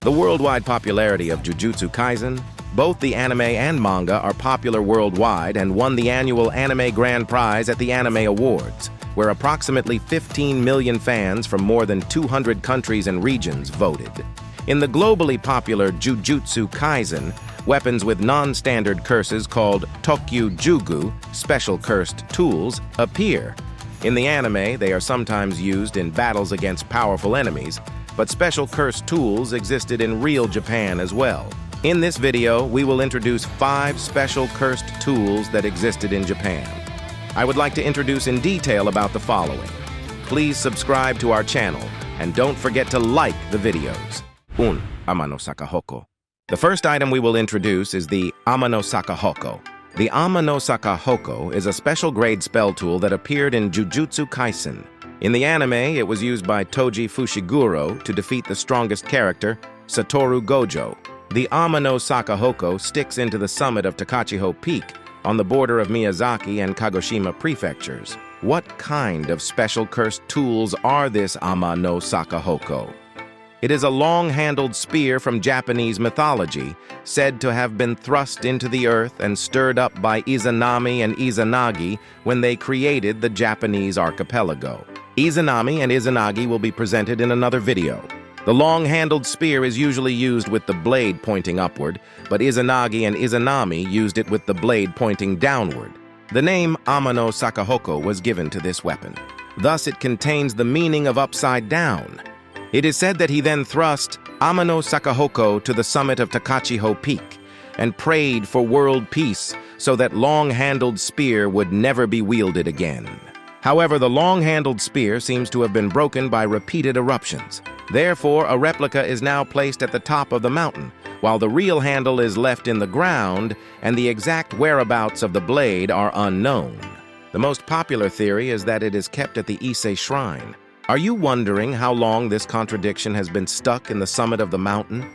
The worldwide popularity of Jujutsu Kaisen. Both the anime and manga are popular worldwide and won the annual Anime Grand Prize at the Anime Awards, where approximately 15 million fans from more than 200 countries and regions voted. In the globally popular Jujutsu Kaisen, weapons with non-standard curses called Tokkyu Jugu, special cursed tools, appear. In the anime, they are sometimes used in battles against powerful enemies, but special cursed tools existed in real Japan as well. In this video, we will introduce 5 special cursed tools that existed in Japan. I would like to introduce in detail about the following. Please subscribe to our channel, and don't forget to like the videos. 1. Ama-no-Sakahoko. The first item we will introduce is the Ama-no-Sakahoko. The Ama-no-Sakahoko is a special grade spell tool that appeared in Jujutsu Kaisen. In the anime, it was used by Toji Fushiguro to defeat the strongest character, Satoru Gojo. The Ama-no-Sakahoko sticks into the summit of Takachiho Peak on the border of Miyazaki and Kagoshima prefectures. What kind of special cursed tools are this Ama-no-Sakahoko? It is a long-handled spear from Japanese mythology, said to have been thrust into the earth and stirred up by Izanami and Izanagi when they created the Japanese archipelago. Izanami and Izanagi will be presented in another video. The long-handled spear is usually used with the blade pointing upward, but Izanagi and Izanami used it with the blade pointing downward. The name Ama-no-Sakahoko was given to this weapon. Thus, it contains the meaning of upside down. It is said that he then thrust Ama-no-Sakahoko to the summit of Takachiho Peak and prayed for world peace so that long-handled spear would never be wielded again. However, the long-handled spear seems to have been broken by repeated eruptions. Therefore, a replica is now placed at the top of the mountain, while the real handle is left in the ground and the exact whereabouts of the blade are unknown. The most popular theory is that it is kept at the Ise Shrine. Are you wondering how long this contradiction has been stuck in the summit of the mountain?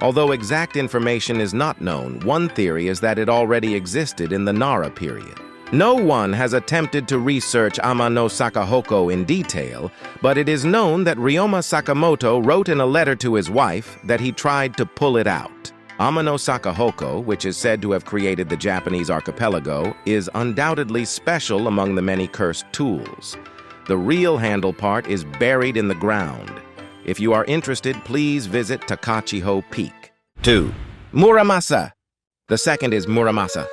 Although exact information is not known, one theory is that it already existed in the Nara period. No one has attempted to research Ama-no-Sakahoko in detail, but it is known that Ryoma Sakamoto wrote in a letter to his wife that he tried to pull it out. Ama-no-Sakahoko, which is said to have created the Japanese archipelago, is undoubtedly special among the many cursed tools. The real handle part is buried in the ground. If you are interested, please visit Takachiho Peak. 2. Muramasa. The second is Muramasa.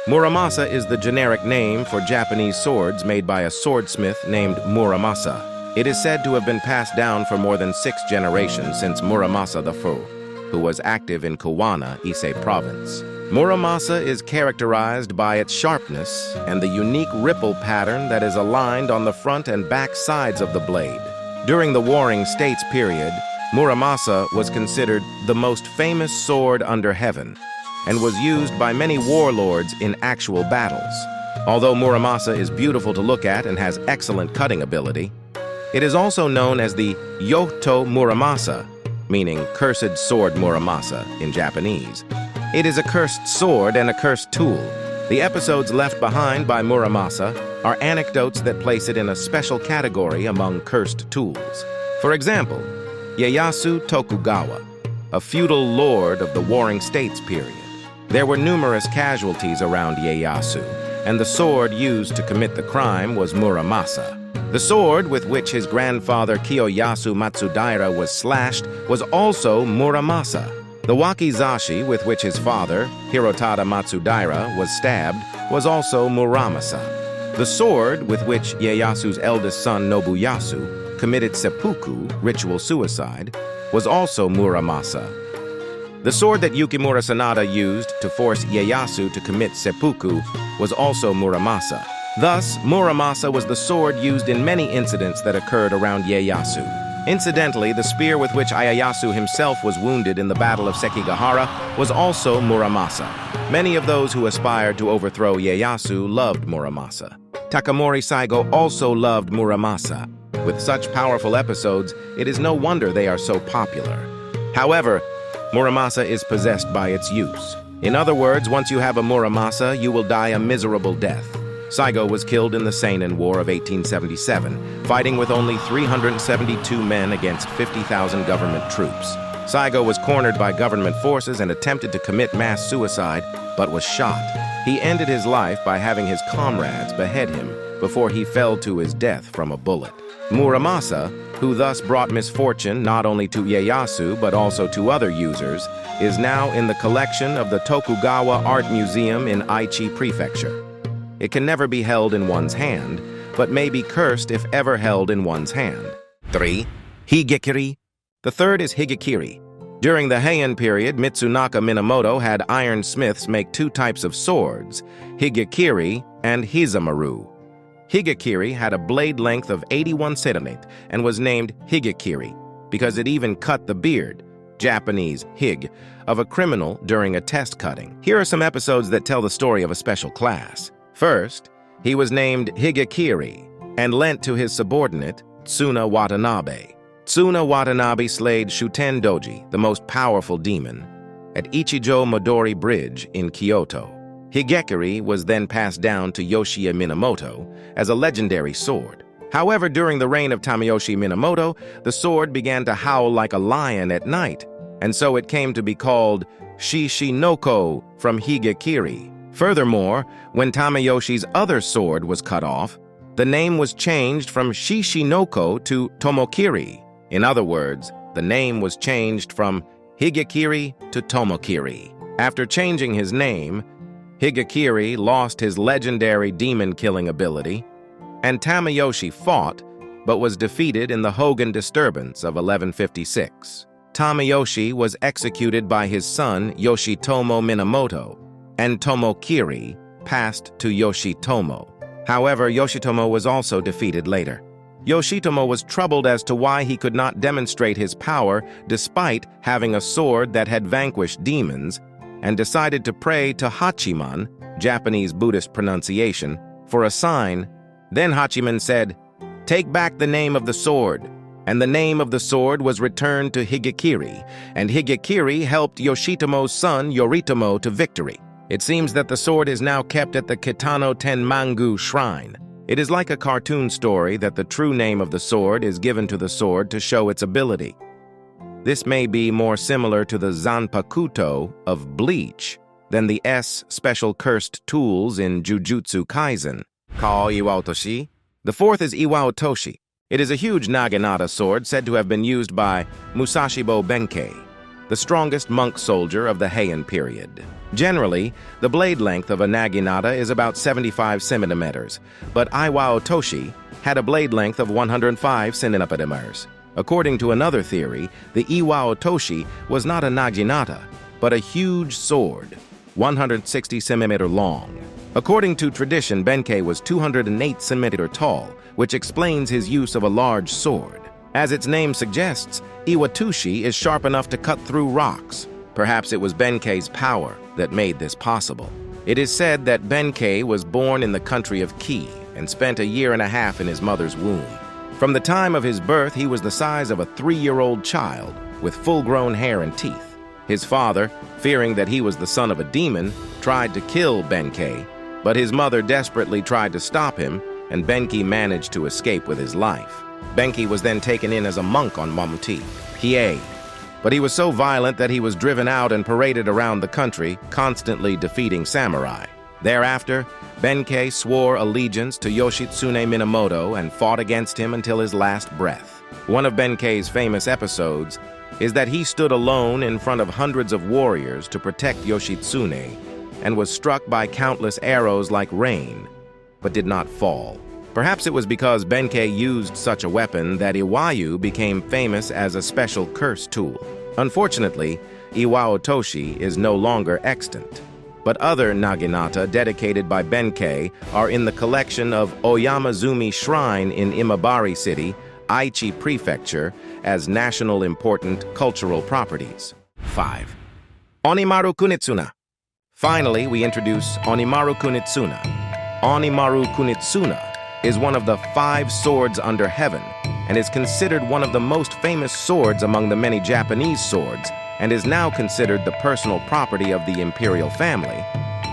Muramasa is the generic name for Japanese swords made by a swordsmith named Muramasa. It is said to have been passed down for more than 6 generations since Muramasa I, who was active in Kawana, Ise province. Muramasa is characterized by its sharpness and the unique ripple pattern that is aligned on the front and back sides of the blade. During the Warring States period, Muramasa was considered the most famous sword under heaven and was used by many warlords in actual battles. Although Muramasa is beautiful to look at and has excellent cutting ability, it is also known as the Yoto Muramasa, meaning cursed sword Muramasa in Japanese. It is a cursed sword and a cursed tool. The episodes left behind by Muramasa are anecdotes that place it in a special category among cursed tools. For example, Ieyasu Tokugawa, a feudal lord of the Warring States period. There were numerous casualties around Ieyasu, and the sword used to commit the crime was Muramasa. The sword with which his grandfather Kiyoyasu Matsudaira was slashed was also Muramasa. The wakizashi with which his father, Hirotada Matsudaira, was stabbed was also Muramasa. The sword with which Ieyasu's eldest son Nobuyasu committed seppuku, ritual suicide, was also Muramasa. The sword that Yukimura Sanada used to force Ieyasu to commit seppuku was also Muramasa. Thus, Muramasa was the sword used in many incidents that occurred around Ieyasu. Incidentally, the spear with which Ieyasu himself was wounded in the Battle of Sekigahara was also Muramasa. Many of those who aspired to overthrow Ieyasu loved Muramasa. Takamori Saigo also loved Muramasa. With such powerful episodes, it is no wonder they are so popular. However, Muramasa is possessed by its use. In other words, once you have a Muramasa, you will die a miserable death. Saigo was killed in the Seinen War of 1877, fighting with only 372 men against 50,000 government troops. Saigo was cornered by government forces and attempted to commit mass suicide, but was shot. He ended his life by having his comrades behead him before he fell to his death from a bullet. Muramasa, who thus brought misfortune not only to Ieyasu but also to other users, is now in the collection of the Tokugawa Art Museum in Aichi Prefecture. It can never be held in one's hand, but may be cursed if ever held in one's hand. 3. Higekiri. The third is Higekiri. During the Heian period, Mitsunaka Minamoto had iron smiths make two types of swords, Higekiri and Hizamaru. Higekiri had a blade length of 81 cm and was named Higekiri because it even cut the beard, Japanese hig, of a criminal during a test cutting. Here are some episodes that tell the story of a special class. First, he was named Higekiri and lent to his subordinate, Tsuna Watanabe. Tsuna Watanabe slayed Shuten Doji, the most powerful demon, at Ichijo Midori Bridge in Kyoto. Higekiri was then passed down to Yoshie Minamoto as a legendary sword. However, during the reign of Tamayoshi Minamoto, the sword began to howl like a lion at night, and so it came to be called Shishinoko from Higekiri. Furthermore, when Tamayoshi's other sword was cut off, the name was changed from Shishinoko to Tomokiri. In other words, the name was changed from Higekiri to Tomokiri. After changing his name, Higekiri lost his legendary demon-killing ability, and Tamayoshi fought, but was defeated in the Hogan disturbance of 1156. Tamayoshi was executed by his son Yoshitomo Minamoto, and Tomokiri passed to Yoshitomo. However, Yoshitomo was also defeated later. Yoshitomo was troubled as to why he could not demonstrate his power despite having a sword that had vanquished demons, and decided to pray to Hachiman, Japanese Buddhist pronunciation, for a sign. Then Hachiman said, "Take back the name of the sword." And the name of the sword was returned to Higekiri, and Higekiri helped Yoshitomo's son Yoritomo to victory. It seems that the sword is now kept at the Kitano Tenmangu Shrine. It is like a cartoon story that the true name of the sword is given to the sword to show its ability. This may be more similar to the Zanpakuto of Bleach than the S special cursed tools in Jujutsu Kaisen, called Iwaotoshi. The fourth is Iwaotoshi. It is a huge naginata sword said to have been used by Musashibo Benkei, the strongest monk soldier of the Heian period. Generally, the blade length of a naginata is about 75 centimeters, but Iwaotoshi had a blade length of 105 centimeters. According to another theory, the Iwaotoshi was not a naginata, but a huge sword, 160 centimeters long. According to tradition, Benkei was 208 centimeters tall, which explains his use of a large sword. As its name suggests, Iwaotoshi is sharp enough to cut through rocks. Perhaps it was Benkei's power that made this possible. It is said that Benkei was born in the country of Ki and spent a year and a half in his mother's womb. From the time of his birth, he was the size of a 3-year-old child with full-grown hair and teeth. His father, fearing that he was the son of a demon, tried to kill Benkei, but his mother desperately tried to stop him, and Benkei managed to escape with his life. Benkei was then taken in as a monk on Mamuti, Hiei, but he was so violent that he was driven out and paraded around the country, constantly defeating samurai. Thereafter, Benkei swore allegiance to Yoshitsune Minamoto and fought against him until his last breath. One of Benkei's famous episodes is that he stood alone in front of hundreds of warriors to protect Yoshitsune and was struck by countless arrows like rain, but did not fall. Perhaps it was because Benkei used such a weapon that Iwayu became famous as a special curse tool. Unfortunately, Iwaotoshi is no longer extant, but other naginata dedicated by Benkei are in the collection of Oyamazumi Shrine in Imabari City, Aichi Prefecture, as national important cultural properties. 5. Onimaru Kunitsuna. Finally, we introduce Onimaru Kunitsuna. Onimaru Kunitsuna is one of the 5 swords under heaven and is considered one of the most famous swords among the many Japanese swords and is now considered the personal property of the imperial family.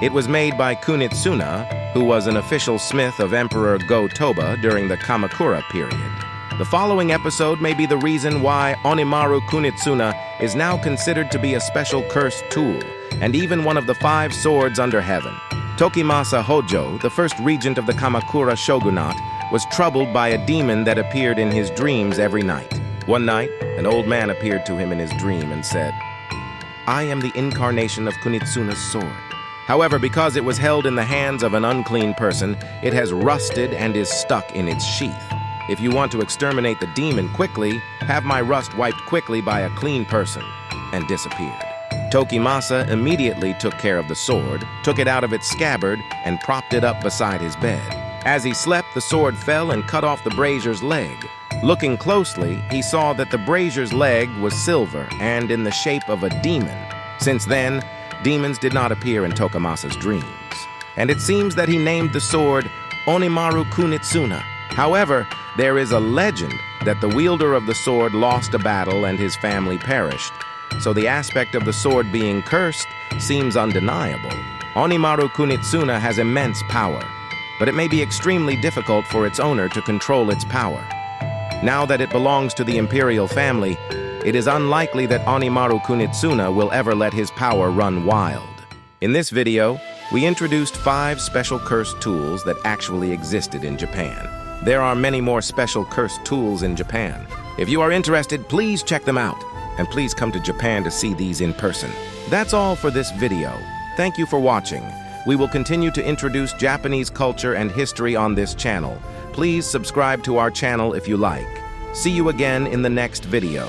It was made by Kunitsuna, who was an official smith of Emperor Go-Toba during the Kamakura period. The following episode may be the reason why Onimaru Kunitsuna is now considered to be a special cursed tool, and even one of the 5 swords under heaven. Tokimasa Hojo, the first regent of the Kamakura shogunate, was troubled by a demon that appeared in his dreams every night. One night, an old man appeared to him in his dream and said, "I am the incarnation of Kunitsuna's sword. However, because it was held in the hands of an unclean person, it has rusted and is stuck in its sheath. If you want to exterminate the demon quickly, have my rust wiped quickly by a clean person," and disappeared. Tokimasa immediately took care of the sword, took it out of its scabbard, and propped it up beside his bed. As he slept, the sword fell and cut off the brazier's leg. Looking closely, he saw that the brazier's leg was silver and in the shape of a demon. Since then, demons did not appear in Tokimasa's dreams, and it seems that he named the sword Onimaru Kunitsuna. However, there is a legend that the wielder of the sword lost a battle and his family perished, so the aspect of the sword being cursed seems undeniable. Onimaru Kunitsuna has immense power, but it may be extremely difficult for its owner to control its power. Now that it belongs to the imperial family, it is unlikely that Onimaru Kunitsuna will ever let his power run wild. In this video, we introduced 5 special cursed tools that actually existed in Japan. There are many more special cursed tools in Japan. If you are interested, please check them out, and please come to Japan to see these in person. That's all for this video. Thank you for watching. We will continue to introduce Japanese culture and history on this channel. Please subscribe to our channel if you like. See you again in the next video.